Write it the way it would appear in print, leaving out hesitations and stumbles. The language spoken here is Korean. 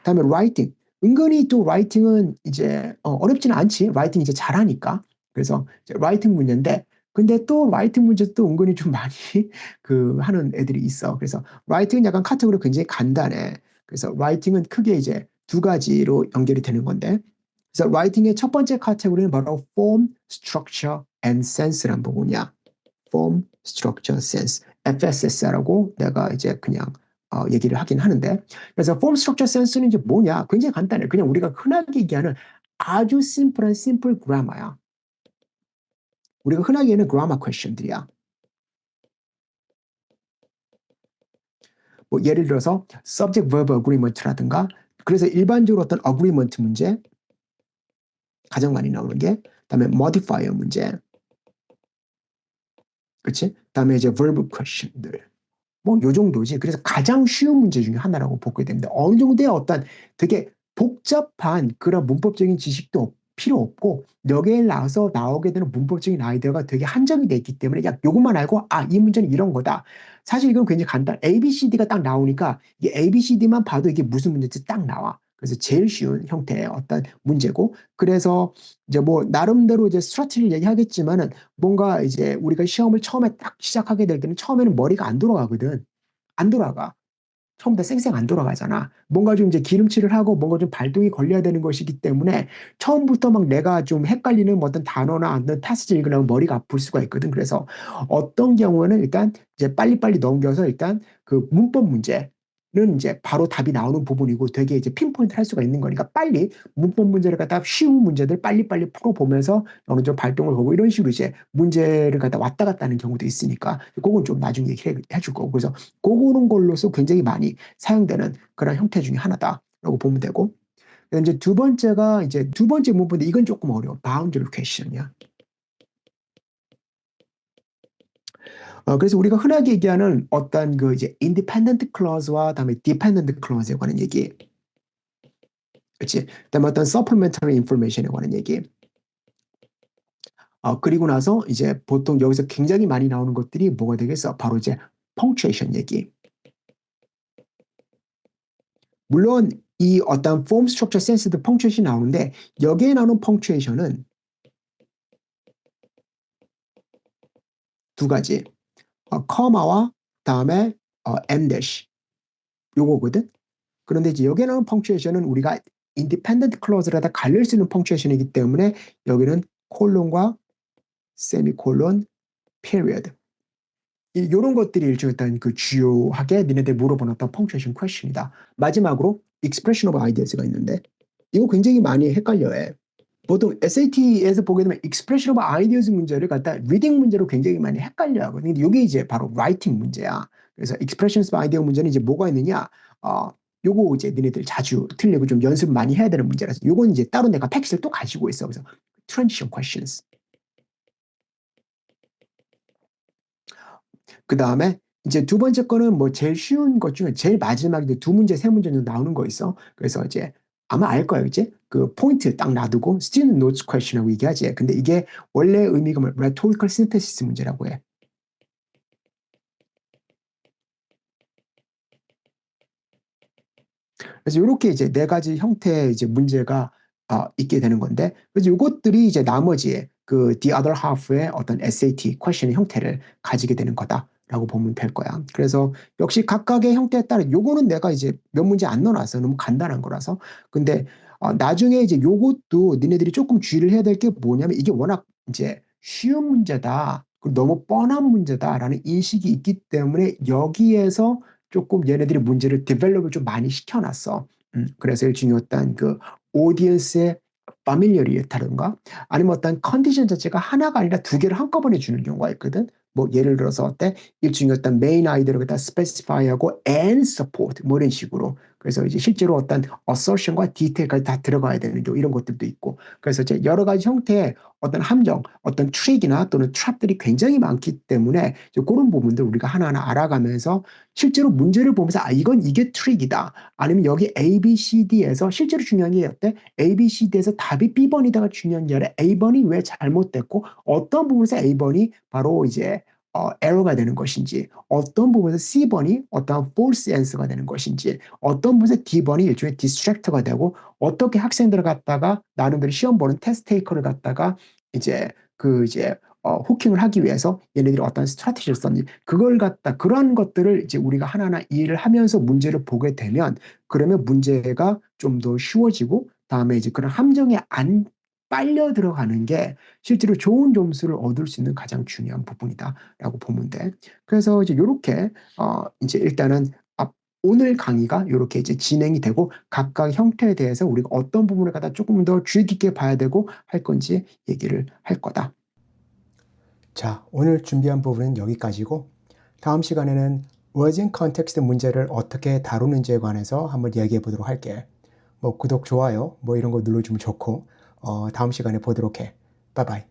다음에 writing. 은근히 또 writing은 이제 어렵지는 않지. writing 이제 잘하니까. 그래서 이제 writing 문제인데 근데 또 writing 문제도 은근히 좀 많이 그 하는 애들이 있어. 그래서 writing은 약간 카테고리가 굉장히 간단해. 그래서 writing은 크게 이제 두 가지로 연결이 되는 건데 그래서 writing의 첫 번째 카테고리는 바로 form, structure, and sense란 부분이야. form, structure, sense. FSS라고 내가 이제 그냥 얘기를 하긴 하는데 그래서 form, structure, sense는 이제 뭐냐? 굉장히 간단해. 그냥 우리가 흔하게 얘기하는 아주 심플한 simple grammar야. 우리가 흔하게 하는 grammar question들이야. 뭐 예를 들어서 subject verb agreement라든가 그래서 일반적으로 어떤 agreement 문제 가장 많이 나오는 게 그다음에 modifier 문제 그렇지? 그다음에 이제 verb question들 뭐 요 정도지. 그래서 가장 쉬운 문제 중에 하나라고 보게 됩니다. 어느 정도의 어떤 되게 복잡한 그런 문법적인 지식도 필요 없고 여기에 나와서 나오게 되는 문법적인 아이디어가 되게 한정이 돼 있기 때문에 야 요것만 알고 아 이 문제는 이런 거다. 사실 이건 굉장히 간단. A, B, C, D가 딱 나오니까 이게 A, B, C, D만 봐도 이게 무슨 문제인지 딱 나와. 그래서 제일 쉬운 형태의 어떤 문제고 그래서 이제 뭐 나름대로 이제 스트라테지를 얘기하겠지만은 뭔가 이제 우리가 시험을 처음에 딱 시작하게 될 때는 처음에는 머리가 안 돌아가거든. 안 돌아가. 처음부터 쌩쌩 안 돌아가잖아. 뭔가 좀 이제 기름칠을 하고 뭔가 좀 발동이 걸려야 되는 것이기 때문에 처음부터 막 내가 좀 헷갈리는 어떤 단어나 어떤 패스지 읽으려면 머리가 아플 수가 있거든. 그래서 어떤 경우에는 일단 이제 빨리빨리 넘겨서 일단 그 문법 문제는 이제 바로 답이 나오는 부분이고 되게 이제 핀포인트 할 수가 있는 거니까 빨리 문법 문제를 갖다 쉬운 문제들 빨리빨리 풀어보면서 어느 정도 발동을 하고 이런 식으로 이제 문제를 갖다 왔다 갔다 하는 경우도 있으니까 그건 좀 나중에 해줄 거고 그래서 그거는 걸로서 굉장히 많이 사용되는 그런 형태 중에 하나다라고 보면 되고 이제 두 번째가 이제 두 번째 문법인데 이건 조금 어려워. boundary question이야. 그래서 우리가 흔하게 얘기하는 어떤 그 이제 independent clause와 다음에 dependent clause에 관한 얘기, 그렇지? 그다음에 어떤 supplementary information에 관한 얘기. 그리고 나서 이제 보통 여기서 굉장히 많이 나오는 것들이 뭐가 되겠어? 바로 이제 punctuation 얘기. 물론 이 어떤 form, structure, sense도 punctuation이 나오는데 여기에 나오는 punctuation은 두 가지. 커마와 다음에 M dash 요거거든. 그런데 이제 여기에 나오는 punctuation은 우리가 independent clause라다 갈릴 수 있는 punctuation이기 때문에 여기는 콜론과 세미콜론, period. 이런 것들이 일종의 그 주요하게 니네들 물어보는 어떤 punctuation question이다. 마지막으로 expression of ideas가 있는데 이거 굉장히 많이 헷갈려해. 보통 SAT에서 보게 되면 expression of ideas 문제를 갖다 reading 문제로 굉장히 많이 헷갈려 하거든요. 근데 이게 이제 바로 writing 문제야. 그래서 expression of idea 문제는 이제 뭐가 있느냐? 요거 이제 니네들 자주 틀리고 좀 연습 많이 해야 되는 문제라서 요건 이제 따로 내가 팩스를 또 가지고 있어. 그래서 transition questions. 그 다음에 이제 두 번째 거는 뭐 제일 쉬운 것 중에 제일 마지막에 두 문제, 세 문제 정도 나오는 거 있어. 그래서 이제 아마 알 거예요, 이제 그 포인트 딱 놔두고 student notes question이라고 얘기하지. 근데 이게 원래 의미가 뭐 rhetorical synthesis 문제라고 해. 그래서 이렇게 이제 네 가지 형태의 이제 문제가 있게 되는 건데, 그래서 이것들이 이제 나머지의 그 the other half의 어떤 SAT question의 형태를 가지게 되는 거다라고 보면 될 거야. 그래서 역시 각각의 형태에 따라 요거는 내가 이제 몇 문제 안 넣어놨어. 너무 간단한 거라서. 근데 나중에 이제 요것도 니네들이 조금 주의를 해야 될 게 뭐냐면 이게 워낙 이제 쉬운 문제다. 그리고 너무 뻔한 문제다라는 인식이 있기 때문에 여기에서 조금 얘네들이 문제를 디벨롭을 좀 많이 시켜놨어. 그래서 일종의 어떤 그 오디언스의 파밀리어리티라든가 아니면 어떤 컨디션 자체가 하나가 아니라 두 개를 한꺼번에 주는 경우가 있거든. 뭐 예를 들어서 어때? 일종의 어떤 메인 아이디어를 갖다 스페시파이하고 and support 뭐 이런 식으로 그래서 이제 실제로 어떤 assertion과 detail까지 다 들어가야 되는 이런 것들도 있고 그래서 이제 여러 가지 형태의 어떤 함정, 어떤 트릭이나 또는 트랩들이 굉장히 많기 때문에 그런 부분들 우리가 하나하나 알아가면서 실제로 문제를 보면서 이건 이게 트릭이다. 아니면 여기 A, B, C, D에서 실제로 중요한 게 어때? A, B, C, D에서 답이 B번이다가 중요한 게 아니라 A번이 왜 잘못됐고 어떤 부분에서 A번이 바로 이제 error가 되는 것인지, 어떤 부분에서 C번이 어떤 false answer가 되는 것인지, 어떤 부분에서 D번이 일종의 distractor가 되고, 어떻게 학생들을 갖다가 나름대로 시험 보는 테스트 테이커를 갖다가 이제 호킹을 하기 위해서 얘네들이 어떤 스트래티지를 썼는지, 그걸 갖다 그러한 것들을 이제 우리가 하나하나 이해를 하면서 문제를 보게 되면, 그러면 문제가 좀 더 쉬워지고, 다음에 이제 그런 함정에 안 빨려 들어가는 게 실제로 좋은 점수를 얻을 수 있는 가장 중요한 부분이다라고 보면 돼. 그래서 이제 요렇게 이제 일단은 오늘 강의가 이렇게 이제 진행이 되고, 각각 형태에 대해서 우리가 어떤 부분을 갖다 조금 더 주의 깊게 봐야 되고 할 건지 얘기를 할 거다. 자, 오늘 준비한 부분은 여기까지고, 다음 시간에는 워징 컨텍스트 문제를 어떻게 다루는지에 관해서 한번 이야기해 보도록 할게. 뭐 구독, 좋아요 뭐 이런 거 눌러주면 좋고, 다음 시간에 보도록 해. 바이바이.